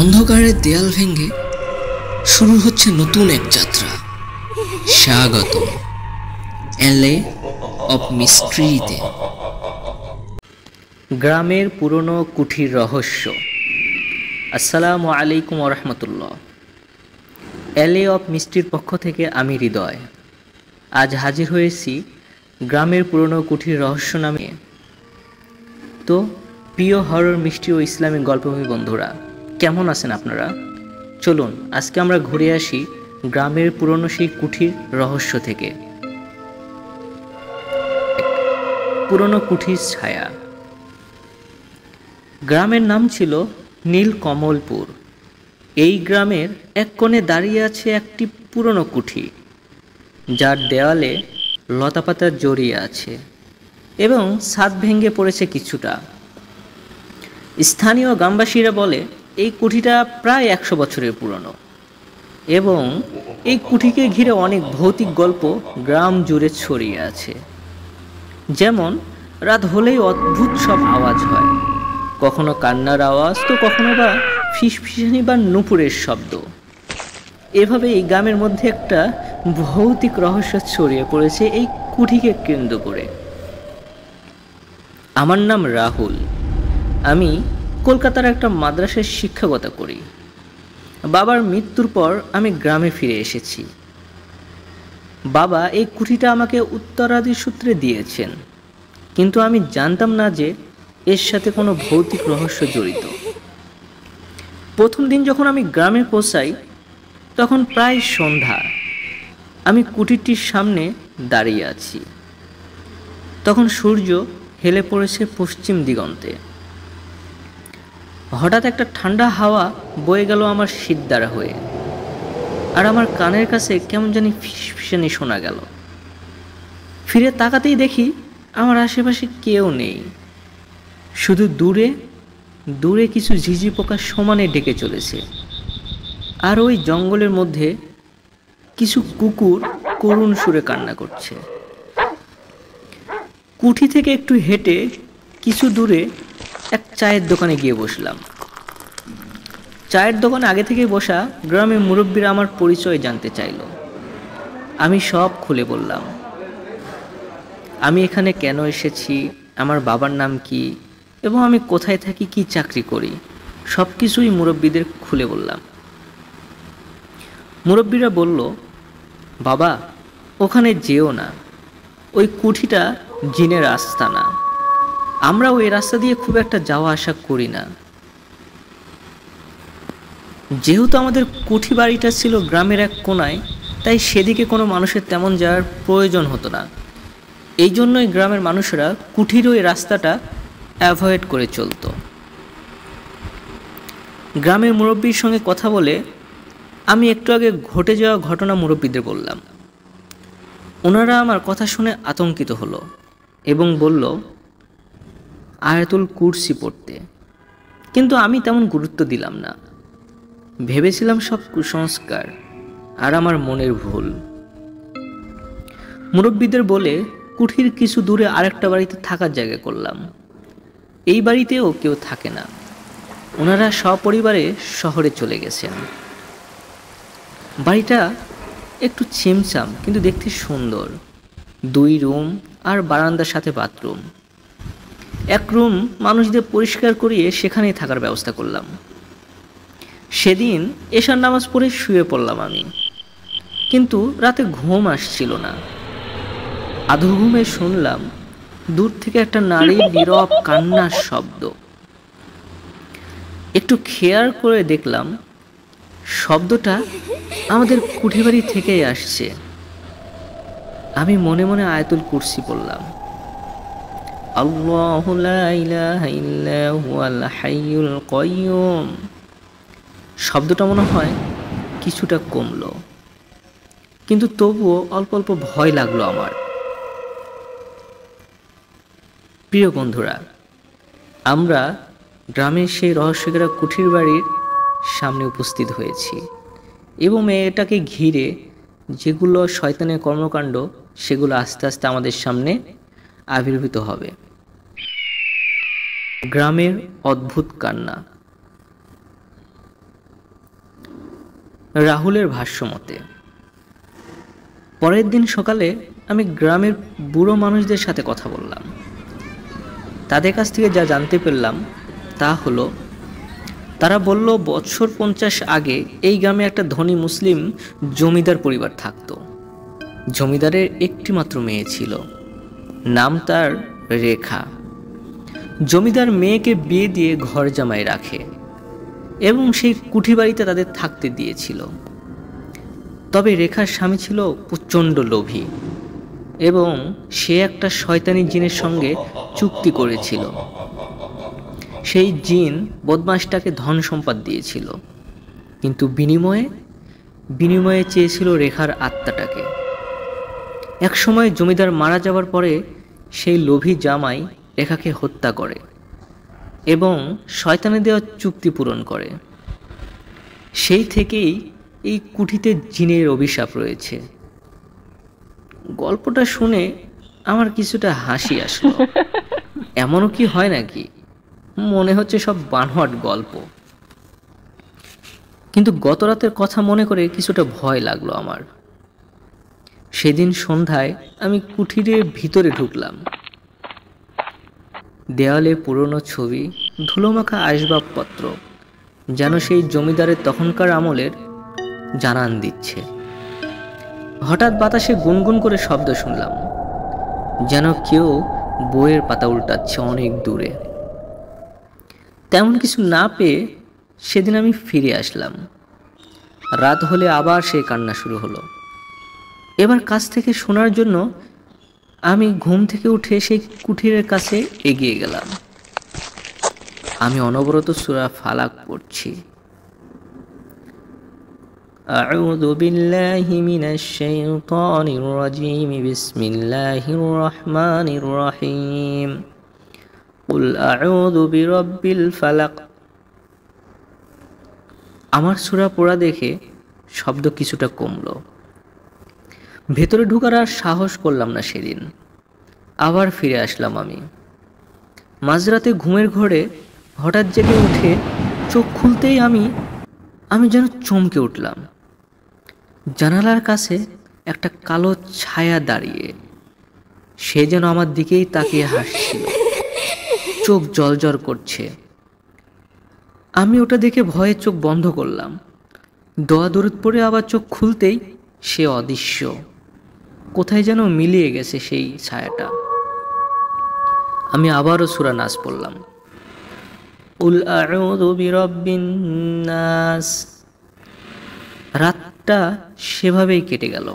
অন্ধকারের দেয়াল ভেঙে শুরু হচ্ছে নতুন এক যাত্রা। স্বাগত এলএ অফ মিস্ট্রিতে। গ্রামের পুরনো কুঠির রহস্য। আসসালামু আলাইকুম ওরহমতুল্লাহ। এলএ অফ মিস্ট্রির পক্ষ থেকে আমি হৃদয় আজ হাজির হয়েছি গ্রামের পুরনো কুঠির রহস্য নামে। তো প্রিয় হরর, মিষ্টি ও ইসলামিক গল্পভূমি বন্ধুরা, কেমন আছেন আপনারা? চলুন আজকে আমরা ঘুরে আসি গ্রামের পুরনো সেই কুঠির রহস্য থেকে। পুরনো কুঠির ছায়া। গ্রামের নাম ছিল নীলকমলপুর। এই গ্রামের এক কোণে দাঁড়িয়ে আছে একটি পুরনো কুঠি, যার দেওয়ালে লতাপাতা জড়িয়ে আছে এবং ছাদ ভেঙে পড়েছে কিছুটা। স্থানীয় গ্রামবাসীরা বলে এই কুঠিটা প্রায় 100 বছরের পুরনো এবং এই কুঠিকে ঘিরে অনেক ভৌতিক গল্প গ্রাম জুড়ে ছড়িয়ে আছে। যেমন রাত হলেই অদ্ভুত সব আওয়াজ হয়, কখনো কান্নার আওয়াজ, তো কখনো বা ফিসফিসানি বা নুপুরের শব্দ। এভাবে এই গ্রামের মধ্যে একটা ভৌতিক রহস্য ছড়িয়ে পড়েছে এই কুঠিকে কেন্দ্র করে। আমার নাম রাহুল। আমি কলকাতার একটা মাদ্রাসায় শিক্ষকতা করি। বাবার মৃত্যুর পর আমি গ্রামে ফিরে এসেছি। বাবা এই কুঠিটা আমাকে উত্তরাদি সূত্রে দিয়েছেন, কিন্তু আমি জানতাম না যে এর সাথে কোনো ভৌতিক রহস্য জড়িত। প্রথম দিন যখন আমি গ্রামে পৌঁছাই তখন প্রায় সন্ধ্যা। আমি কুঠিরটির সামনে দাঁড়িয়ে আছি। তখন সূর্য হেলে পড়েছে পশ্চিম দিগন্তে। হঠাৎ একটা ঠান্ডা হাওয়া বয়ে গেল আমার শিরদাঁড়া হয়ে, আর আমার কানের কাছে কেমন জানি ফিসফিসানি শোনা গেল। ফিরে তাকাতেই দেখি আমার আশেপাশে কেউ নেই, শুধু দূরে দূরে কিছু ঝিঝি পোকা সমানে ডেকে চলেছে। আর ওই জঙ্গলের মধ্যে কিছু কুকুর করুণ সুরে কান্না করছে। কুঠি থেকে একটু হেঁটে কিছু দূরে এক চায়ের দোকানে গিয়ে বসলাম। চায়ের দোকানে আগে থেকে বসা গ্রামের মুরব্বীরা আমার পরিচয় জানতে চাইল। আমি সব খুলে বললাম। আমি এখানে কেন এসেছি, আমার বাবার নাম কি এবং আমি কোথায় থাকি, কি চাকরি করি, সব কিছুই মুরব্বীদের খুলে বললাম। মুরব্বীরা বলল, বাবা ওখানে যেও না, ওই কুঠিটা জিনের আস্তানা, আমরা ওই রাস্তা দিয়ে খুব একটা যাওয়া আসা করি না। যেহেতু আমাদের কুঠি বাড়িটা ছিল গ্রামের এক কোনায়, তাই সেদিকে কোনো মানুষের তেমন যাওয়ার প্রয়োজন হতো না। এই জন্যই গ্রামের মানুষেরা কুঠির ওই রাস্তাটা অ্যাভয়েড করে চলত। গ্রামের মুরব্বীর সঙ্গে কথা বলে আমি একটু আগে ঘটে যাওয়া ঘটনা মুরব্বীদের বললাম। ওনারা আমার কথা শুনে আতঙ্কিত হলো এবং বলল আয়াতুল কুরসি পড়তে, কিন্তু আমি তেমন গুরুত্ব দিলাম না। ভেবেছিলাম সব কুসংস্কার আর আমার মনের ভুল। মুরব্বীদের বলে কুঠির কিছু দূরে আরেকটা বাড়িতে থাকার জায়গা করলাম। এই বাড়িতেও কেউ থাকে না, ওনারা সপরিবারে শহরে চলে গেছেন। বাড়িটা একটু ছিমছাম কিন্তু দেখতে সুন্দর। 2 রুম আর বারান্দার সাথে বাথরুম। এক রুম মানুষদের পরিষ্কার করিয়ে সেখানেই থাকার ব্যবস্থা করলাম। সেদিন এশার নামাজ পড়ে শুয়ে পড়লাম আমি, কিন্তু রাতে ঘুম আসছিল না। আধো ঘুমে শুনলাম দূর থেকে একটা নারীর নীরব কান্নার শব্দ। একটু খেয়াল করে দেখলাম শব্দটা আমাদের কুঠিবাড়ি থেকেই আসছে। আমি মনে মনে আয়াতুল কুরসি পড়লাম। আল্লাহু লা ইলাহা ইল্লা হুয়াল হাইয়ুল কাইয়্যুম। শব্দটা মনে হয় কিছুটা কমলো, কিন্তু তবুও অল্প অল্প ভয় লাগলো আমার। প্রিয় বন্ধুরা, আমরা গ্রামের সেই রহস্যকেরা কুঠির বাড়ির সামনে উপস্থিত হয়েছি এবং এটাকে ঘিরে যেগুলো শয়তানের কর্মকাণ্ড, সেগুলো আস্তে আস্তে আমাদের সামনে আবির্ভূত হবে। গ্রামের অদ্ভুত কান্না। রাহুলের ভাষ্যমতে। পরের দিন সকালে আমি গ্রামের বুড়ো মানুষদের সাথে কথা বললাম। তাদের কাছ থেকে যা জানতে পারলাম তা হলো, তারা বলল বছর 50 আগে এই গ্রামে একটা ধনী মুসলিম জমিদার পরিবার থাকতো। জমিদারের একটি মাত্র মেয়ে ছিল, নাম তার রেখা। জমিদার মেয়েকে বিয়ে দিয়ে ঘর জামাই রাখে এবং সেই কুঠি বাড়িতে তাদের থাকতে দিয়েছিল। তবে রেখার স্বামী ছিল প্রচণ্ড লোভী এবং সে একটা শয়তানি জিনের সঙ্গে চুক্তি করেছিল। সেই জিন বদমাশটাকে ধন সম্পদ দিয়েছিল, কিন্তু বিনিময়ে চেয়েছিল রেখার আত্মাটাকে। একসময় জমিদার মারা যাওয়ার পরে সেই লোভী জামাই রেখাকে হত্যা করে এবং শয়তানে দেওয়া চুক্তি পূরণ করে। সেই থেকেই এই কুঠিতে জিনের অভিশাপ রয়েছে। গল্পটা শুনে আমার কিছুটা হাসি আসলো। এমনও কি হয় নাকি? মনে হচ্ছে সব বানোয়াট গল্প। কিন্তু গত রাতের কথা মনে করে কিছুটা ভয় লাগলো আমার। সেদিন সন্ধ্যায় আমি কুঠিরের ভিতরে ঢুকলাম। দেওয়ালে পুরনো ছবি, ধুলোমাখা আসবাবপত্র যেন সেই জমিদারের তখনকার আমলের জানান দিচ্ছে। হঠাৎ বাতাসে গুনগুন করে শব্দ শুনলাম, যেন কেউ বইয়ের পাতা উল্টাচ্ছে অনেক দূরে। তেমন কিছু না পেয়ে সেদিন আমি ফিরে আসলাম। রাত হলে আবার সেই কান্না শুরু হলো। এবার কাছ থেকে শোনার জন্য আমি ঘুম থেকে উঠে সেই কুঠিরের কাছে এগিয়ে গেলাম। আমি অনবরত সূরা ফালাক পড়ছি। আউযু বিল্লাহি মিনাশ শাইতানির রাজীম, বিসমিল্লাহির রহমানির রহিম। কুল আউযু বিরাব্বিল ফালাক। আমার সূরা পড়া দেখে শব্দ কিছুটা কমলো। ভেতরে ঢোকার আর সাহস করলাম না সেদিন। আবার ফিরে আসলাম আমি। মাঝরাতে ঘুমের ঘোরে হঠাৎ জেগে উঠে চোখ খুলতেই আমি যেন চমকে উঠলাম। জানালার কাছে একটা কালো ছায়া দাঁড়িয়ে, সে যেন আমার দিকেই তাকিয়ে হাসছিল, চোখ জ্বলজ্বল করছে। আমি ওটা দেখে ভয়ে চোখ বন্ধ করলাম। দোয়া দরুদ পড়ে আবার চোখ খুলতেই সে অদৃশ্য কোথায় যেন মিলিয়ে গেছে সেই ছায়াটা। আমি আবারও সূরা নাস পড়লাম। কুল আউযু বিরাব্বিন নাস। রাতটা সেভাবেই কেটে গেল।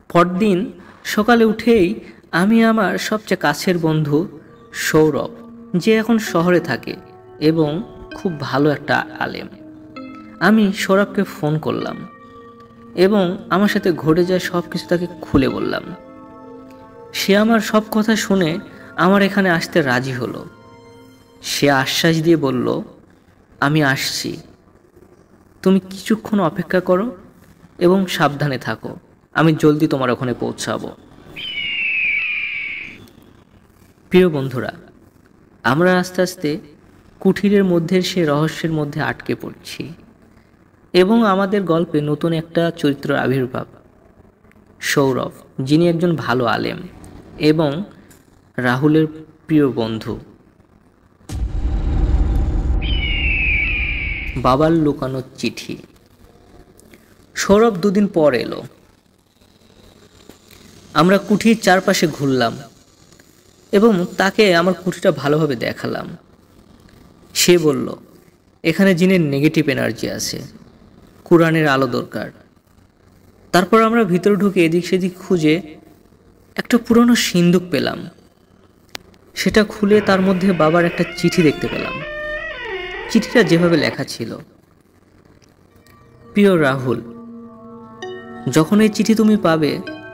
পরদিন সকালে উঠেই আমি আমার সবচেয়ে কাছের বন্ধু সৌরভ, যে এখন শহরে থাকে এবং খুব ভালো একটা আলেম, আমি সৌরভকে ফোন করলাম এবং আমার সাথে ঘটে যায় সব কিছু তাকে খুলে বললাম। সে আমার সব কথা শুনে আমার এখানে আসতে রাজি হলো। সে আশ্বাস দিয়ে বলল, আমি আসছি, তুমি কিছুক্ষণ অপেক্ষা করো এবং সাবধানে থাকো, আমি জলদি তোমার ওখানে পৌঁছাবো। প্রিয় বন্ধুরা, আমরা আস্তে আস্তে কুঠিরের মধ্যে সে রহস্যের মধ্যে আটকে পড়ছি এবং আমাদের গল্পে নতুন একটা চরিত্রের আবির্ভাব, সৌরভ, যিনি একজন ভালো আলেম এবং রাহুলের প্রিয় বন্ধু। বাবার লুকানো চিঠি। সৌরভ 2 দিন পর এলো। আমরা কুঠির চারপাশে ঘুরলাম এবং তাকে আমার কুঠিটা ভালোভাবে দেখালাম। সে বলল, এখানে জিনের নেগেটিভ এনার্জি আছে, কোরআনের আলো দরকার। তারপর আমরা ভিতরে ঢুকে এদিক সেদিক খুঁজে একটা পুরনো সিন্দুক পেলাম। সেটা খুলে তার মধ্যে বাবার একটা চিঠি দেখতে পেলাম। চিঠিটা যেভাবে লেখা ছিল, প্রিয় রাহুল, যখন এই চিঠি তুমি পাবে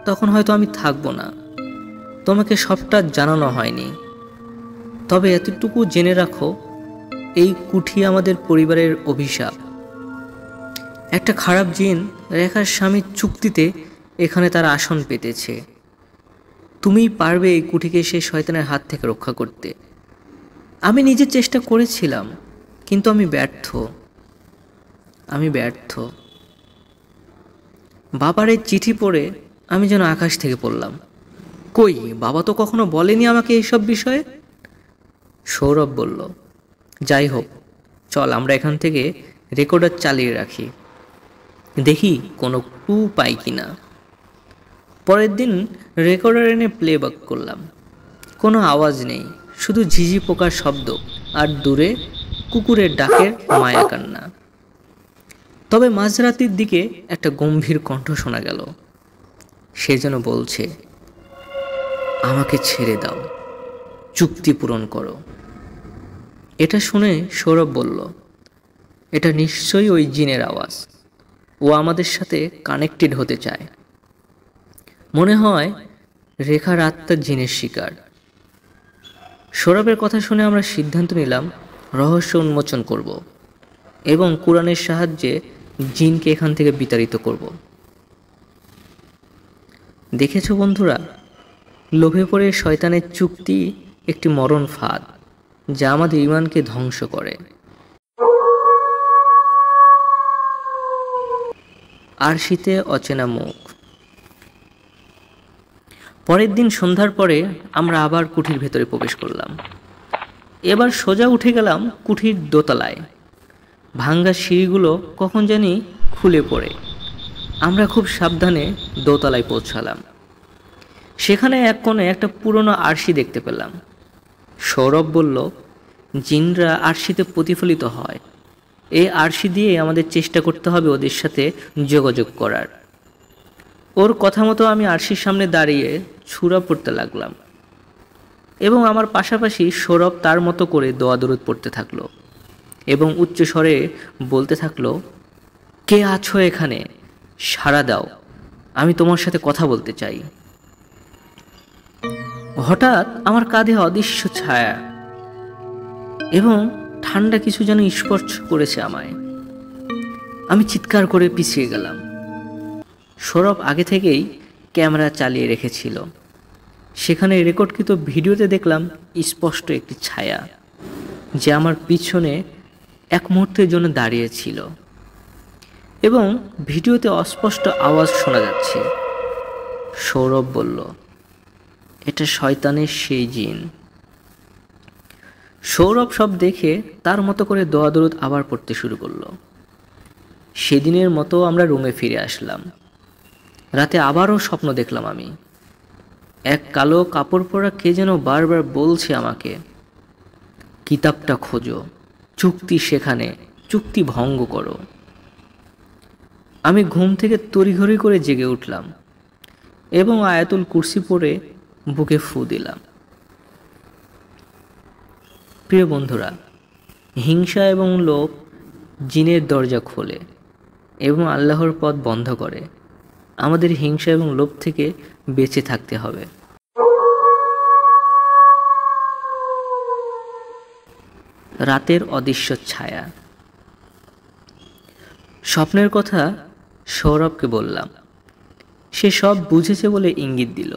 তখন হয়তো আমি থাকবো না। তোমাকে সবটা জানানো হয়নি, তবে এতটুকু জেনে রাখো, এই কুঠি আমাদের পরিবারের অভিশাপ। একটা খারাপ জিন রেখার স্বামীর চুক্তিতে এখানে তার আসন পেতেছে। তুমিই পারবে এই কুঠিকে সেই শয়তানের হাত থেকে রক্ষা করতে। আমি নিজের চেষ্টা করেছিলাম, কিন্তু আমি ব্যর্থ। আমি ব্যর্থ। বাবার এই চিঠি পড়ে আমি যেন আকাশ থেকে পড়লাম। কই, বাবা তো কখনো বলেনি আমাকে এইসব বিষয়ে। সৌরভ বলল, যাই হোক, চল আমরা এখান থেকে রেকর্ডার চালিয়ে রাখি, দেখি কোনো ক্লু পাই কি না। পরের দিন রেকর্ডার এনে প্লেব্যাক করলাম। কোনো আওয়াজ নেই, শুধু ঝিঝি পোকার শব্দ আর দূরে কুকুরের ডাকের মায়া কান্না। তবে মাঝরাতের দিকে একটা গম্ভীর কণ্ঠ শোনা গেল। সে যেন বলছে, আমাকে ছেড়ে দাও, চুক্তি পূরণ করো। এটা শুনে সৌরভ বলল, এটা নিশ্চয়ই ওই জিনের আওয়াজ। ও আমাদের সাথে কানেক্টেড হতে চায়। মনে হয় রেখার আত্মা জিনের শিকার। সৌরভের কথা শুনে আমরা সিদ্ধান্ত নিলাম রহস্য উন্মোচন করব এবং কোরআনের সাহায্যে জিনকে এখান থেকে বিতাড়িত করব। দেখেছো বন্ধুরা, লোভে পড়ে শয়তানের চুক্তি একটি মরণ ফাঁদ, যা আমাদের ঈমানকে ধ্বংস করে। আরশিতে অচেনা মুখ। পরের দিন সন্ধ্যার পরে আমরা আবার কুঠির ভেতরে প্রবেশ করলাম। এবার সোজা উঠে গেলাম কুঠির দোতলায়। ভাঙ্গা সিঁড়িগুলো কখন জানি খুলে পড়ে আমরা খুব সাবধানে দোতলায় পৌঁছালাম। সেখানে এক কোণে একটা পুরনো আরশি দেখতে পেলাম। সৌরভ বলল, জিনরা আরশিতে প্রতিফলিত হয়। এই আরশি দিয়ে আমাদের চেষ্টা করতে হবে ওদের সাথে যোগাযোগ করার। ওর কথা মতো আমি আরশির সামনে দাঁড়িয়ে ছুরা পড়তে লাগলাম এবং আমার পাশাপাশি সৌরভ তার মতো করে দোয়া দরুদ পড়তে থাকলো এবং উচ্চ স্বরে বলতে থাকলো, কে আছো এখানে, সাড়া দাও, আমি তোমার সাথে কথা বলতে চাই। হঠাৎ আমার কাঁধে অদৃশ্য ছায়া এবং ঠান্ডা কিছু যেন স্পর্শ করেছে আমায়। আমি চিৎকার করে পিছিয়ে গেলাম। সৌরভ আগে থেকেই ক্যামেরা চালিয়ে রেখেছিল। সেখানে রেকর্ডকৃত ভিডিওতে দেখলাম স্পষ্ট একটি ছায়া, যে আমার পিছনে এক মুহূর্তের জন্য দাঁড়িয়েছিল এবং ভিডিওতে অস্পষ্ট আওয়াজ শোনা যাচ্ছে। সৌরভ বলল, এটা শয়তানের সেই জিন। সৌরভ সব দেখে তার মতো করে দোয়া দরুদ আবার পড়তে শুরু করলো। সেদিনের মতো আমরা রুমে ফিরে আসলাম। রাতে আবারও স্বপ্ন দেখলাম আমি। এক কালো কাপড় পরা কে যেন বারবার বলছে আমাকে, কিতাবটা খোঁজো, চুক্তি সেখানে, চুক্তি ভঙ্গ করো। আমি ঘুম থেকে তড়িঘড়ি করে জেগে উঠলাম এবং আয়াতুল কুরসি পড়ে বুকে ফু দিলাম। প্রিয় বন্ধুরা, হিংসা এবং লোভ জিনের দরজা খোলে এবং আল্লাহর পথ বন্ধ করে। আমাদের হিংসা এবং লোভ থেকে বেঁচে থাকতে হবে। রাতের অদৃশ্য ছায়া। স্বপ্নের কথা সৌরভকে বললাম। সে সব বুঝেছে বলে ইঙ্গিত দিল।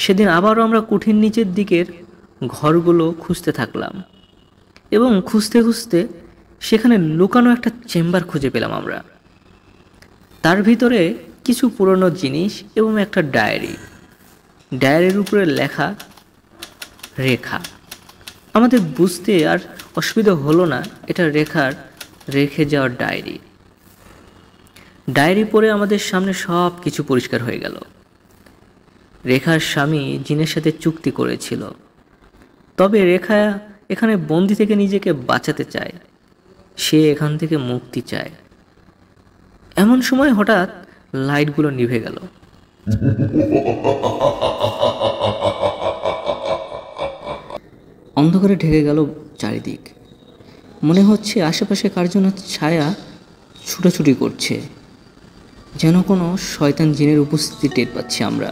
সেদিন আবারও আমরা কুঠির নিচের দিকের ঘরগুলো খুঁজতে থাকলাম এবং খুঁজতে খুঁজতে সেখানে লুকানো একটা চেম্বার খুঁজে পেলাম আমরা। তার ভিতরে কিছু পুরনো জিনিস এবং একটা ডায়েরি। ডায়েরির উপরে লেখা রেখা। আমাদের বুঝতে আর অসুবিধা হলো না, এটা রেখে যাওয়ার ডায়েরি। ডায়েরি পড়ে আমাদের সামনে সব কিছু পরিষ্কার হয়ে গেল। রেখার স্বামী জিনের সাথে চুক্তি করেছিল, তবে রেখা এখানে বন্দি থেকে নিজেকে বাঁচাতে চায়। সে এখান থেকে মুক্তি চায়। এমন সময় হঠাৎ লাইটগুলো নিভে গেল। অন্ধকারে ঢেকে গেল চারিদিক। মনে হচ্ছে আশেপাশে কার জন্য ছায়া ছুটাছুটি করছে, যেন কোনো শয়তান জিনের উপস্থিতি টের পাচ্ছি আমরা।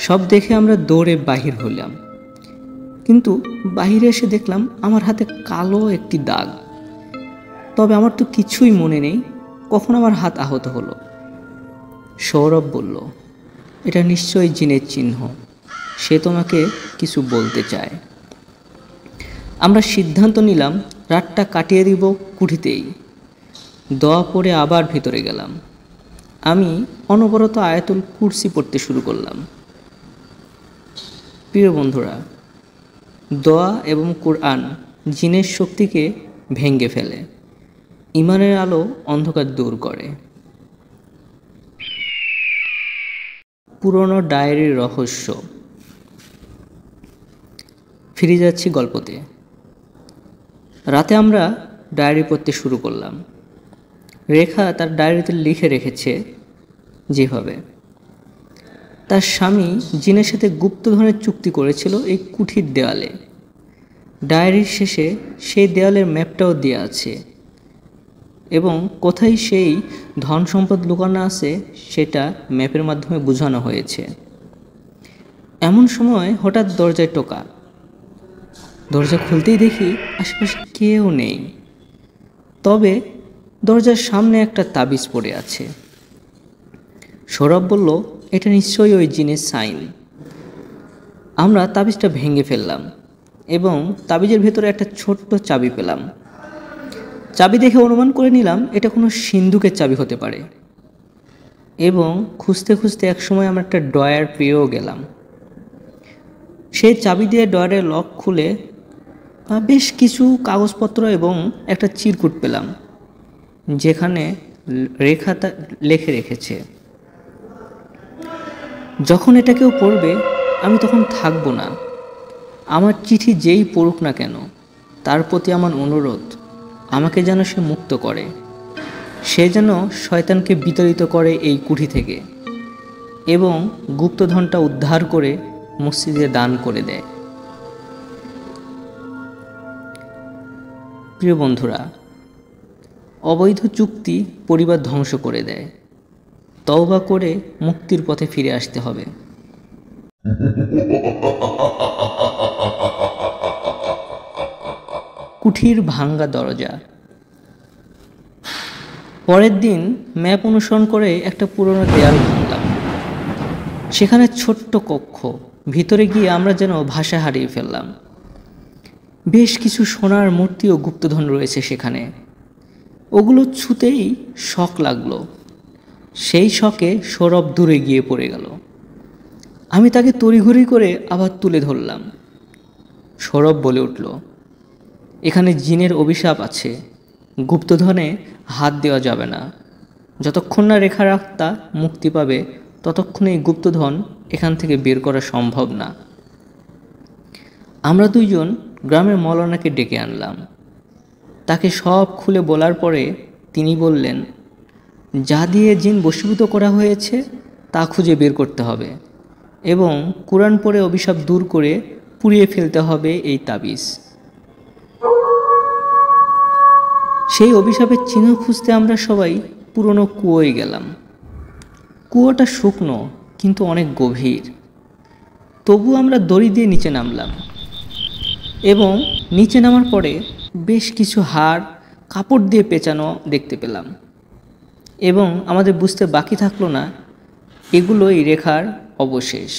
সব দেখে আমরা দৌড়ে বাহির হলাম, কিন্তু বাহিরে এসে দেখলাম আমার হাতে কালো একটি দাগ। তবে আমার তো কিছুই মনে নেই কখন আমার হাত আহত হলো। সৌরভ বলল, এটা নিশ্চয়ই জিনের চিহ্ন, সে তোমাকে কিছু বলতে চায়। আমরা সিদ্ধান্ত নিলাম রাতটা কাটিয়ে দিব কুঠিতেই। দোয়া পড়ে আবার ভিতরে গেলাম। আমি অনবরত আয়াতুল কুরসি পড়তে শুরু করলাম। প্রিয় বন্ধুরা, দোয়া এবং কোরআন জিনের শক্তিকে ভেঙে ফেলে, ইমানের আলো অন্ধকার দূর করে। পুরনো ডায়েরির রহস্য। ফিরে যাচ্ছি গল্পতে। রাতে আমরা ডায়েরি পড়তে শুরু করলাম। রেখা তার ডায়েরিতে লিখে রেখেছে যেভাবে তার স্বামী জিনের সাথে গুপ্তধনের চুক্তি করেছিল এই কুঠির দেওয়ালে। ডায়েরির শেষে সেই দেওয়ালের ম্যাপটাও দেওয়া আছে এবং কোথায় সেই ধন সম্পদ লুকানো আছে সেটা ম্যাপের মাধ্যমে বোঝানো হয়েছে। এমন সময় হঠাৎ দরজায় টোকা। দরজা খুলতেই দেখি আশেপাশে কেউ নেই, তবে দরজার সামনে একটা তাবিজ পড়ে আছে। সৌরভ বলল, এটা নিশ্চয়ই ওই জিনের সাইন। আমরা তাবিজটা ভেঙে ফেললাম এবং তাবিজের ভেতরে একটা ছোট্ট চাবি পেলাম। চাবি দেখে অনুমান করে নিলাম এটা কোনো সিন্ধুকের চাবি হতে পারে এবং খুঁজতে খুঁজতে একসময় আমরা একটা ড্রয়ার পেয়েও গেলাম। সেই চাবি দিয়ে ড্রয়ারের লক খুলে বেশ কিছু কাগজপত্র এবং একটা চিরকুট পেলাম, যেখানে রেখা লিখে রেখেছে, যখন এটা কেউ পড়বে আমি তখন থাকবো না। আমার চিঠি যেই পড়ুক না কেন, তার প্রতি আমার অনুরোধ আমাকে যেন সে মুক্ত করে, সে যেন শয়তানকে বিতাড়িত করে এই কুঠি থেকে এবং গুপ্তধনটা উদ্ধার করে মসজিদে দান করে দেয়। প্রিয় বন্ধুরা, অবৈধ চুক্তি পরিবার ধ্বংস করে দেয়। তওবা করে মুক্তির পথে ফিরে আসতে হবে। কুঠির ভাঙ্গা দরজা। পরের দিন ম্যাপ অনুসরণ করে একটা পুরনো দেয়াল ভাঙলাম। সেখানে ছোট্ট কক্ষ, ভিতরে গিয়ে আমরা যেন ভাষা হারিয়ে ফেললাম। বেশ কিছু সোনার মূর্তি ও গুপ্তধন রয়েছে সেখানে। ওগুলো ছুঁতেই শখ লাগলো। সেই শখে সৌরভ দূরে গিয়ে পড়ে গেল। আমি তাকে তড়িঘড়ি করে আবার তুলে ধরলাম। সৌরভ বলে উঠল, এখানে জিনের অভিশাপ আছে, গুপ্তধনে হাত দেওয়া যাবে না। যতক্ষণ না রেখা রাখতা মুক্তি পাবে ততক্ষণে এই গুপ্তধন এখান থেকে বের করা সম্ভব না। আমরা দুইজন গ্রামের মৌলানাকে ডেকে আনলাম। তাকে সব খুলে বলার পরে তিনি বললেন, যা দিয়ে জিন বশীভূত করা হয়েছে তা খুঁজে বের করতে হবে এবং কোরআন পড়ে অভিশাপ দূর করে পুড়িয়ে ফেলতে হবে এই তাবিজ। সেই অভিশাপের চিহ্ন খুঁজতে আমরা সবাই পুরনো কুয়োয় গেলাম। কুয়োটা শুকনো কিন্তু অনেক গভীর। তবু আমরা দড়ি দিয়ে নিচে নামলাম এবং নিচে নামার পরে বেশ কিছু হাড় কাপড় দিয়ে পেঁচানো দেখতে পেলাম এবং আমাদের বুঝতে বাকি থাকলো না এগুলোই রেখার অবশেষ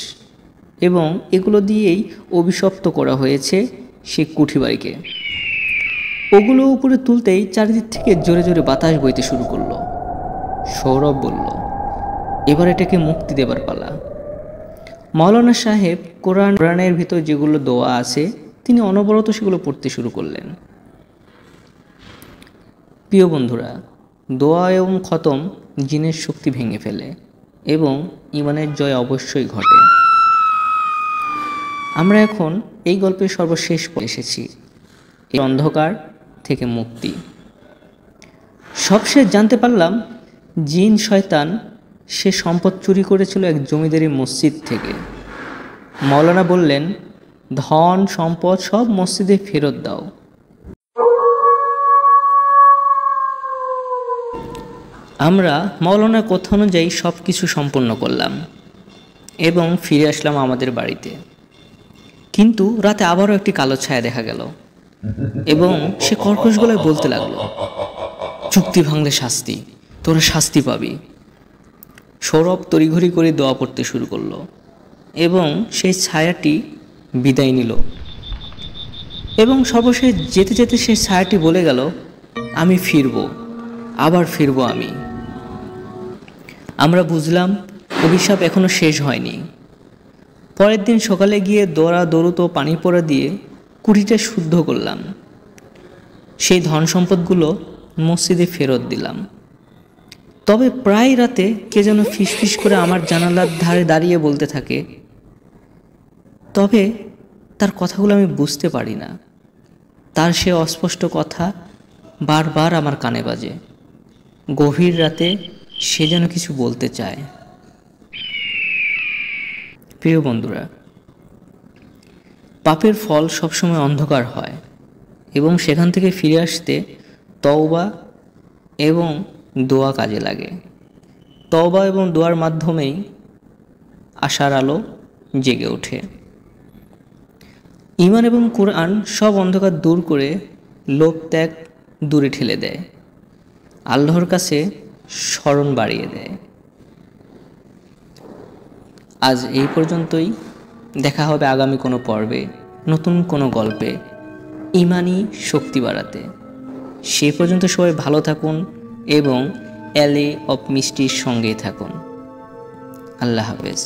এবং এগুলো দিয়েই অভিশপ্ত করা হয়েছে সেই কুঠিবাড়িকে। ওগুলো উপরে তুলতেই চারিদিক থেকে জোরে জোরে বাতাস বইতে শুরু করলো। সৌরভ বলল, এবার এটাকে মুক্তি দেবার পালা। মাওলানা সাহেব কোরআনের ভিতর যেগুলো দোয়া আছে তিনি অনবরত সেগুলো পড়তে শুরু করলেন। প্রিয় বন্ধুরা, দোয়া এবং খতম জিনের শক্তি ভেঙে ফেলে এবং ইমানের জয় অবশ্যই ঘটে। আমরা এখন এই গল্পের সর্বশেষ এসেছি, এই অন্ধকার থেকে মুক্তি। সবশেষ জানতে পারলাম জিন শয়তান সে সম্পদ চুরি করেছিল এক জমিদারি মসজিদ থেকে। মাওলানা বললেন, ধন সম্পদ সব মসজিদে ফেরত দাও। আমরা মাওলানার কথা অনুযায়ী সব কিছু সম্পন্ন করলাম এবং ফিরে আসলাম আমাদের বাড়িতে। কিন্তু রাতে আবারও একটি কালো ছায়া দেখা গেল এবং সে কর্কশ গলায় বলতে লাগলো, চুক্তি ভাঙলে শাস্তি, তোরা শাস্তি পাবি। সৌরভ তড়িঘড়ি করে দোয়া পড়তে শুরু করলো এবং সেই ছায়াটি বিদায় নিল এবং সর্বশেষ যেতে যেতে সেই ছায়াটি বলে গেল, আমি ফিরব, আবার ফিরবো আমি। আমরা বুঝলাম অভিশাপ এখনো শেষ হয়নি। পরের দিন সকালে গিয়ে দৌড়াদৌড়ুত পানি পড়া দিয়ে কুড়িটা শুদ্ধ করলাম। সেই ধন সম্পদগুলো মসজিদে ফেরত দিলাম। তবে প্রায় রাতে কে যেন ফিসফিস করে আমার জানালার ধারে দাঁড়িয়ে বলতে থাকে, তবে তার কথাগুলো আমি বুঝতে পারি না। তার সে অস্পষ্ট কথা বারবার আমার কানে বাজে। গভীর রাতে সে যেন কিছু বলতে চায়। প্রিয় বন্ধুরা, পাপের ফল সবসময় অন্ধকার হয় এবং সেখান থেকে ফিরে আসতে তওবা এবং দোয়া কাজে লাগে। তওবা এবং দোয়ার মাধ্যমেই আশার আলো জেগে ওঠে। ঈমান এবং কোরআন সব অন্ধকার দূর করে লোভ ত্যাগ দূরে ঠেলে দেয়, আল্লাহর কাছে স্মরণ বাড়িয়ে দেয়। আজ এই পর্যন্তই। দেখা হবে আগামী কোনো পর্বে, নতুন কোনো গল্পে, ঈমানি শক্তি বাড়াতে। সে পর্যন্ত সবাই ভালো থাকুন এবং এলে অফ মিষ্টির সঙ্গেই থাকুন। আল্লাহ হাফেজ।